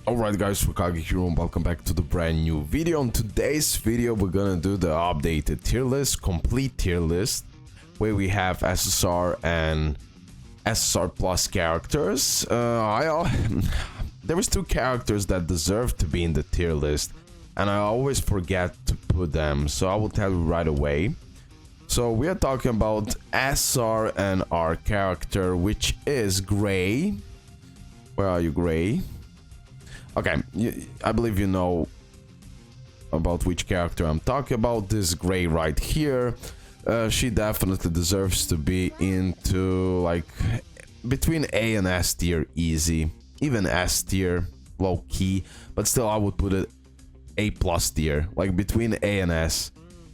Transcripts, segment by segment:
Alright guys, RoKage here and welcome back to the brand new video. In today's video we're gonna do the updated tier list, complete tier list, where we have SSR and SSR plus characters. There was two characters that deserve to be in the tier list and I always forget to put them, so I will tell you right away. So we are talking about SR and R character, which is Gray. Where are you, Gray? Okay, I believe you know about which character I'm talking about. This Gray right here. She definitely deserves to be into like between A and S tier easy. Even S tier, low key. But still I would put it A plus tier. Like between A and S.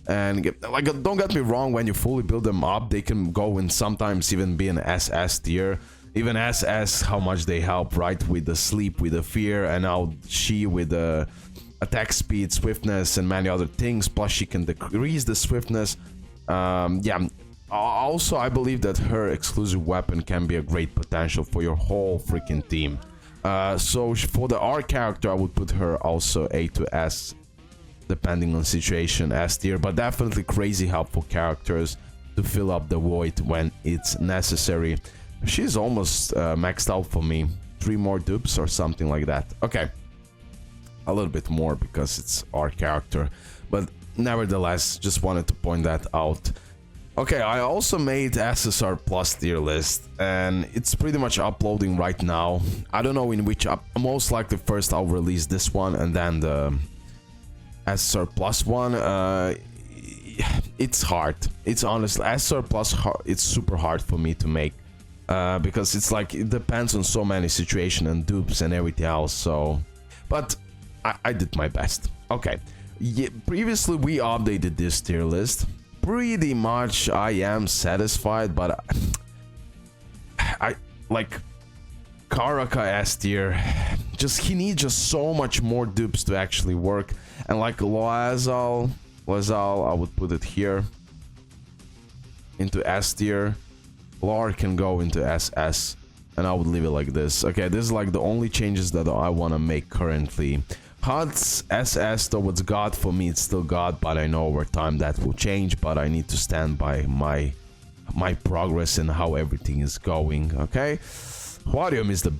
And like, don't get me wrong, when you fully build them up, they can go and sometimes even be an SS tier. Even SS, how much they help, right? With the sleep, with the fear, and now she with the attack speed, swiftness, and many other things. Plus, she can decrease the swiftness. Yeah. Also, I believe that her exclusive weapon can be a great potential for your whole freaking team. So for the R character, I would put her also A to S, depending on situation, S tier. But definitely crazy helpful characters to fill up the void when it's necessary. She's almost maxed out for me. 3 more dupes or something like that. Okay. A little bit more because it's our character. But nevertheless, just wanted to point that out. Okay, I also made SSR plus tier list. And it's pretty much uploading right now. I don't know in which most likely first I'll release this one and then the SSR plus one. It's hard. It's honestly SSR plus hard. It's super hard for me to make. Because it's like it depends on so many situations and dupes and everything else. So, but I did my best. Okay, yeah, previously we updated this tier list. Pretty much I am satisfied, but I like Karaka S tier. He needs just so much more dupes to actually work. And like Loazal, I would put it here into S tier. Lar can go into SS, and I would leave it like this. Okay, this is like the only changes that I want to make currently. HUD's SS towards God, for me it's still God, but I know over time that will change, but I need to stand by my progress and how everything is going, okay? Hwarium is the...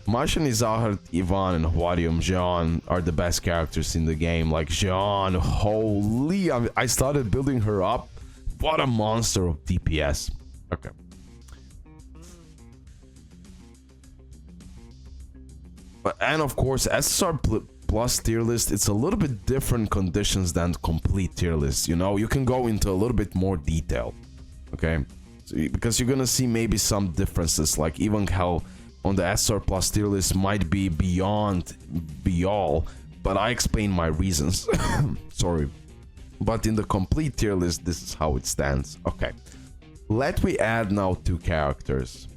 Martian, Izahar, Eadan, and Hwarium, Jean are the best characters in the game. Like Jean, holy... I started building her up. What a monster of DPS. Okay. And of course, SSR plus tier list, it's a little bit different conditions than complete tier list. You know, you can go into a little bit more detail. Okay, so, because you're gonna see maybe some differences, like even how on the SSR plus tier list might be beyond all, but I explain my reasons. Sorry, but in the complete tier list, this is how it stands. Okay. Let me add now 2 characters,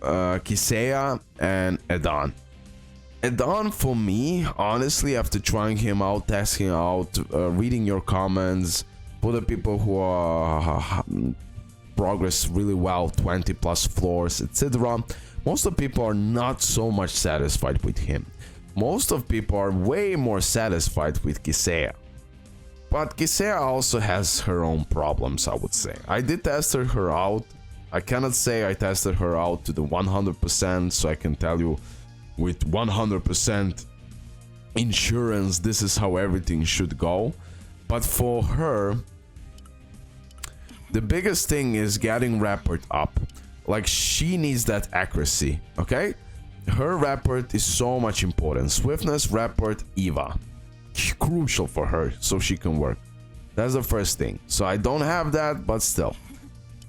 Kiseia and Edhan. Edhan for me, honestly, after trying him out, testing out, reading your comments, for the people who are progress really well, 20 plus floors, etc. Most of the people are not so much satisfied with him. Most of people are way more satisfied with Kiseia. But Kiseia also has her own problems, I would say. I did test her out. I cannot say I tested her out to the 100%, so I can tell you with 100% insurance, this is how everything should go. But for her, the biggest thing is getting rapport up. Like, she needs that accuracy, okay? Her rapport is so much important. Swiftness, rapport, Eva. Crucial for her so she can work. That's the first thing. So I don't have that, but still.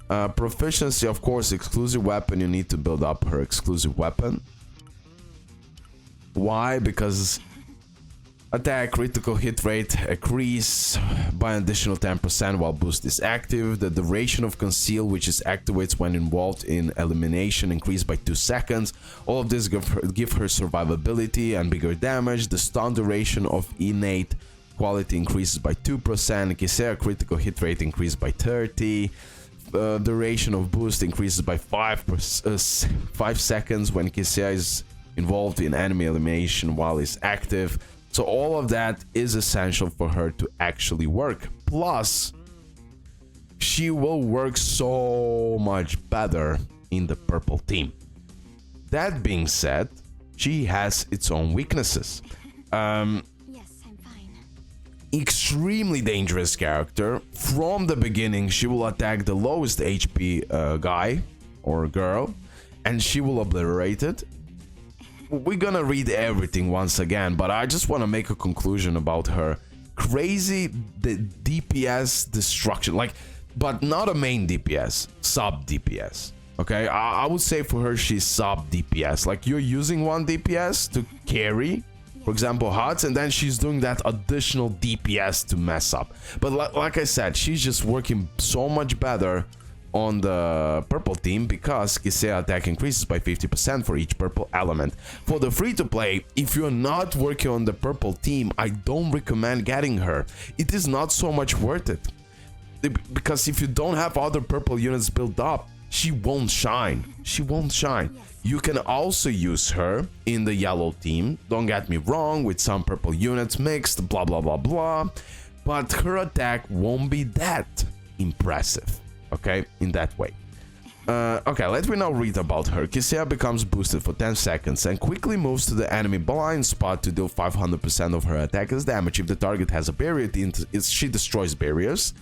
Proficiency, of course, exclusive weapon. You need to build up her exclusive weapon. Why? Because attack, critical hit rate increase by an additional 10% while boost is active. The duration of conceal, which is activates when involved in elimination, increased by 2 seconds. All of this give her survivability and bigger damage. The stun duration of innate quality increases by 2%. Kiseia critical hit rate increased by 30. Duration of boost increases by 5 seconds when Kiseia is involved in enemy elimination while it's active. So all of that is essential for her to actually work. Plus, she will work so much better in the purple team. That being said, she has its own weaknesses. Yes, I'm fine. Extremely dangerous character. From the beginning, she will attack the lowest HP guy or girl, and she will obliterate it. We're gonna read everything once again, but I just want to make a conclusion about her. Crazy the DPS destruction, like, but not a main DPS, sub DPS. Okay, I would say for her she's sub DPS. Like, you're using one DPS to carry, for example, HUDs, and then she's doing that additional DPS to mess up. But like I said, she's just working so much better on the purple team because Kiseia attack increases by 50% for each purple element. For the free-to-play, if you're not working on the purple team, I don't recommend getting her. It is not so much worth it. Because if you don't have other purple units built up, she won't shine. She won't shine. You can also use her in the yellow team. Don't get me wrong, with some purple units mixed, blah blah blah blah. But her attack won't be that impressive. Okay, in that way. Okay, let me now read about her. Kiseia becomes boosted for 10 seconds and quickly moves to the enemy blind spot to deal 500% of her attack as damage. If the target has a barrier, she destroys barriers.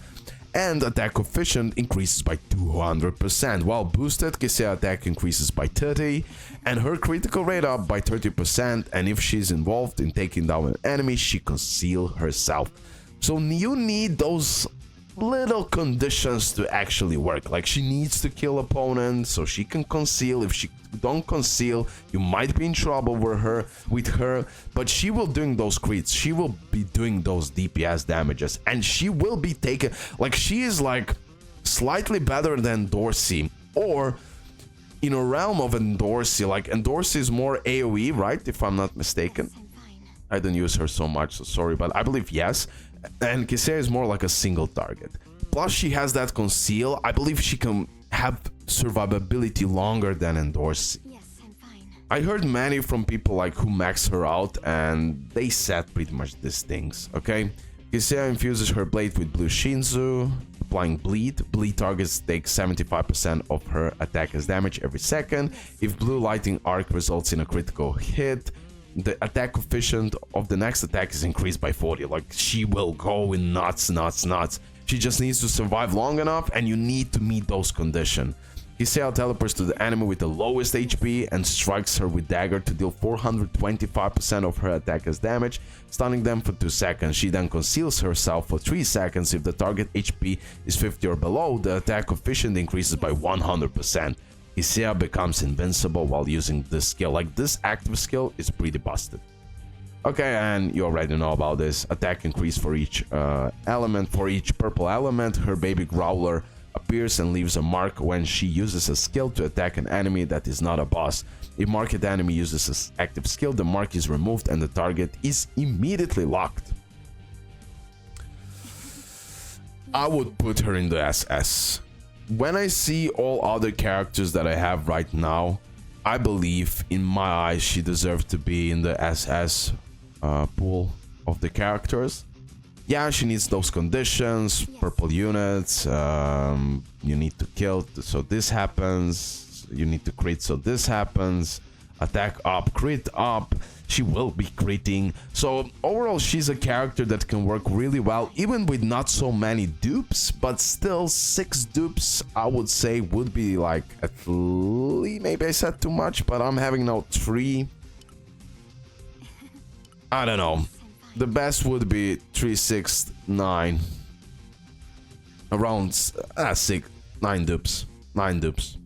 And attack coefficient increases by 200%. While boosted, Kiseia attack increases by 30%, and her critical rate up by 30%. And if she's involved in taking down an enemy, she conceals herself. So you need those little conditions to actually work. Like, she needs to kill opponents so she can conceal. If she don't conceal, you might be in trouble with her, but she will doing those crits, she will be doing those DPS damages, and she will be taken, like, she is like slightly better than Dorsey, or in a realm of Endorsey. Like, Endorsey is more AoE, right, if I'm not mistaken. I don't use her so much, so sorry, but I believe yes. And Kiseia is more like a single target. Plus, she has that conceal. I believe she can have survivability longer than Endorsey. Yes, I'm fine. I heard many from people like who max her out, and they said pretty much these things. Okay, Kiseia infuses her blade with blue Shinsu, applying bleed. Bleed targets take 75% of her attack as damage every second. If blue lighting arc results in a critical hit, the attack coefficient of the next attack is increased by 40. Like, she will go in nuts. She just needs to survive long enough, and you need to meet those conditions. Kiseia teleports to the enemy with the lowest HP and strikes her with dagger to deal 425% of her attack as damage, stunning them for 2 seconds. She then conceals herself for 3 seconds. If the target HP is 50 or below, the attack coefficient increases by 100%. Kiseia becomes invincible while using this skill. Like, this active skill is pretty busted. Okay, and you already know about this. Attack increase for each element. For each purple element, her baby growler appears and leaves a mark when she uses a skill to attack an enemy that is not a boss. If marked enemy uses an active skill, the mark is removed and the target is immediately locked. I would put her in the SS. When I see all other characters that I have right now, I believe in my eyes she deserves to be in the SS pool of the characters. Yeah, she needs those conditions, purple units, you need to kill so this happens, you need to crit so this happens, attack up, crit up, she will be critting. So overall, she's a character that can work really well, even with not so many dupes, but still 6 dupes, I would say, would be like at least, maybe I said too much, but I'm having now 3. I don't know. The best would be 3, 6, 9. Around 9 dupes. 9 dupes.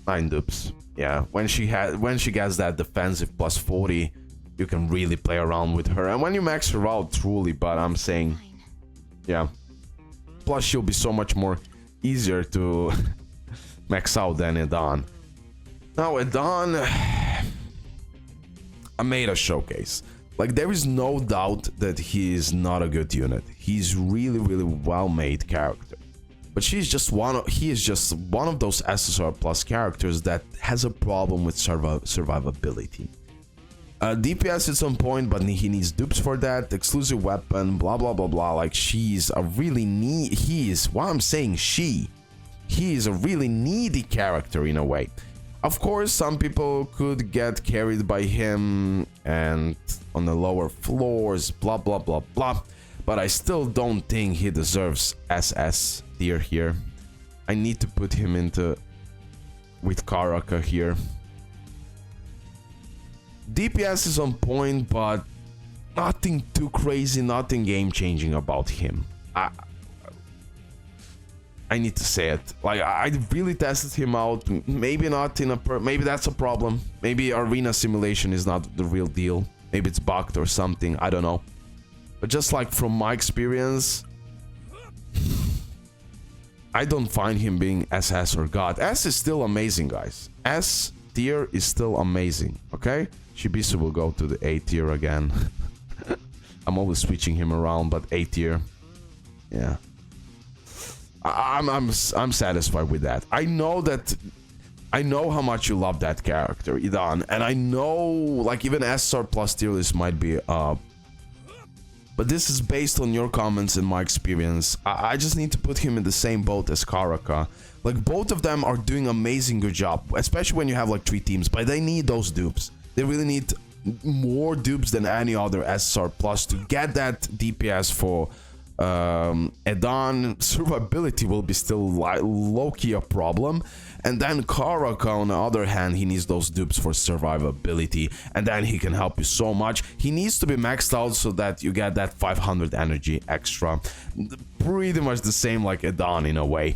9 dupes. Yeah, when she gets that defensive plus 40, you can really play around with her. And when you max her out, truly, but I'm saying, yeah. Plus, she'll be so much more easier to max out than Edan. Now, Edan, I made a showcase. Like, there is no doubt that he is not a good unit. He's really, really well-made character. But he is just one of those SSR plus characters that has a problem with survivability. DPS is on point, but he needs dupes for that. Exclusive weapon, blah blah blah blah. Like he is a really needy character in a way. Of course, some people could get carried by him and on the lower floors, blah blah blah blah. But I still don't think he deserves SS tier here. I need to put him with Karaka here. DPS is on point, but nothing too crazy, nothing game-changing about him. I need to say it. Like, I really tested him out. Maybe not in maybe that's a problem. Maybe arena simulation is not the real deal. Maybe it's bugged or something. I don't know. But just like from my experience, I don't find him being SS or God. S is still amazing, guys. S tier is still amazing. Okay, Shibisu will go to the A tier again. I'm always switching him around, but A tier. Yeah. I'm satisfied with that. I know how much you love that character, Eadan, and I know like even SR plus tier list might be up. But this is based on your comments and my experience. I just need to put him in the same boat as Karaka. Like both of them are doing amazing good job, especially when you have like 3 teams, but they need those dupes. They really need more dupes than any other SR plus to get that DPS for Edhan. Survivability will be still low-key a problem, and then Karaka on the other hand, he needs those dupes for survivability, and then he can help you so much. He needs to be maxed out so that you get that 500 energy extra, pretty much the same like Edhan in a way,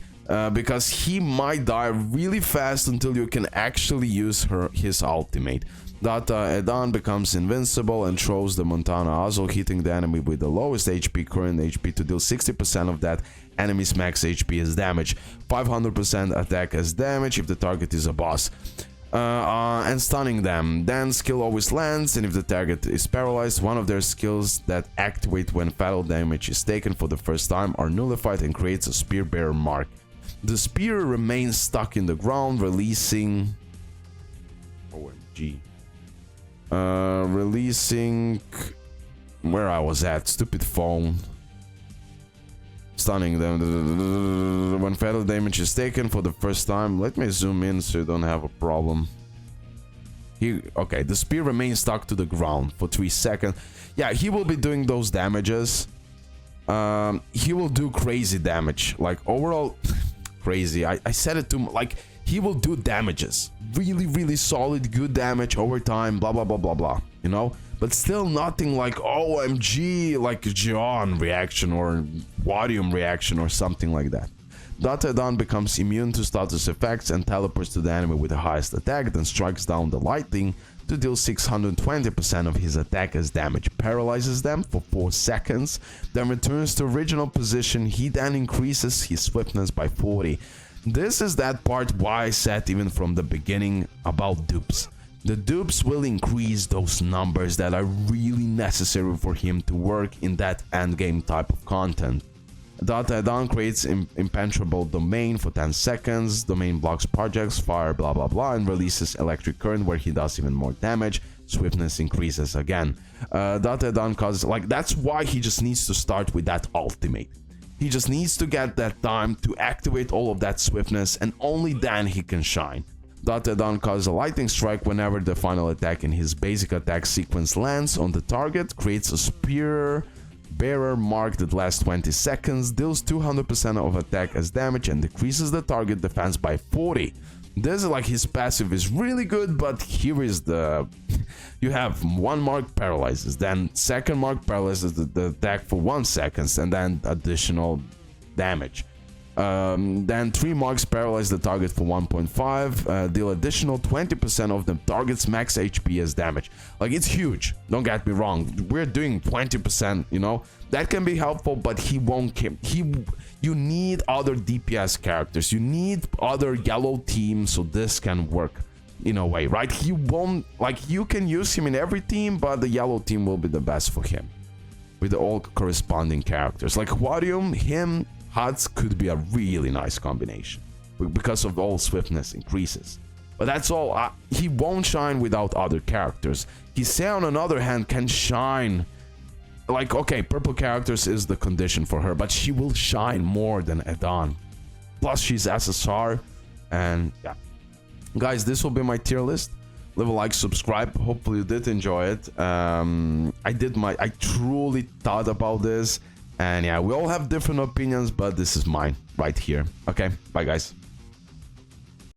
because he might die really fast until you can actually use his ultimate. Edhan becomes invincible and throws the Montana Azul, hitting the enemy with the lowest current HP to deal 60% of that enemy's max HP as damage, 500% attack as damage if the target is a boss, and stunning them. Then skill always lands, and if the target is paralyzed, one of their skills that activate when fatal damage is taken for the first time are nullified and creates a spear bearer mark. The spear remains stuck in the ground, releasing... OMG. Releasing where I was at, stupid phone. Stunning them when fatal damage is taken for the first time. Let me zoom in so you don't have a problem. Okay, the spear remains stuck to the ground for 3 seconds. Yeah, he will be doing those damages. He will do crazy damage, like overall crazy. I said it too much. Like, he will do damages, really solid, good damage over time, blah blah blah blah blah, you know, but still nothing like OMG, like John reaction or Wadium reaction or something like that. Edhan becomes immune to status effects and teleports to the enemy with the highest attack, then strikes down the lightning to deal 620% of his attack as damage, paralyzes them for 4 seconds, then returns to original position. He then increases his swiftness by 40. This is that part why I said even from the beginning about dupes. The dupes will increase those numbers that are really necessary for him to work in that endgame type of content. Edhan creates impenetrable domain for 10 seconds, domain blocks projects, fire, blah blah blah, and releases electric current where he does even more damage. Swiftness increases again. Edhan causes, like, that's why he just needs to start with that ultimate. He just needs to get that time to activate all of that swiftness, and only then he can shine. Edhan causes a lightning strike whenever the final attack in his basic attack sequence lands on the target, creates a spear bearer mark that lasts 20 seconds, deals 200% of attack as damage, and decreases the target defense by 40. This is like his passive is really good, but here is the... You have 1 mark paralyzes, then 2nd mark paralyzes the attack for 1 second, and then additional damage. Then 3 marks paralyze the target for 1.5, deal additional 20% of the target's max HP as damage. Like, it's huge, don't get me wrong, we're doing 20%, you know, that can be helpful, but he won't care. You need other DPS characters, you need other yellow teams so this can work in a way, right? He won't, like, you can use him in every team, but the yellow team will be the best for him with all corresponding characters. Like Wadium, him, HUDs could be a really nice combination because of all swiftness increases. But that's all. He won't shine without other characters. Kiseia, on the other hand, can shine. Like, okay, purple characters is the condition for her, but she will shine more than Edhan. Plus, she's SSR, and yeah. Guys, this will be my tier list. Leave a like, subscribe. Hopefully you did enjoy it. I truly thought about this, and yeah, we all have different opinions, but this is mine right here. Okay, bye guys.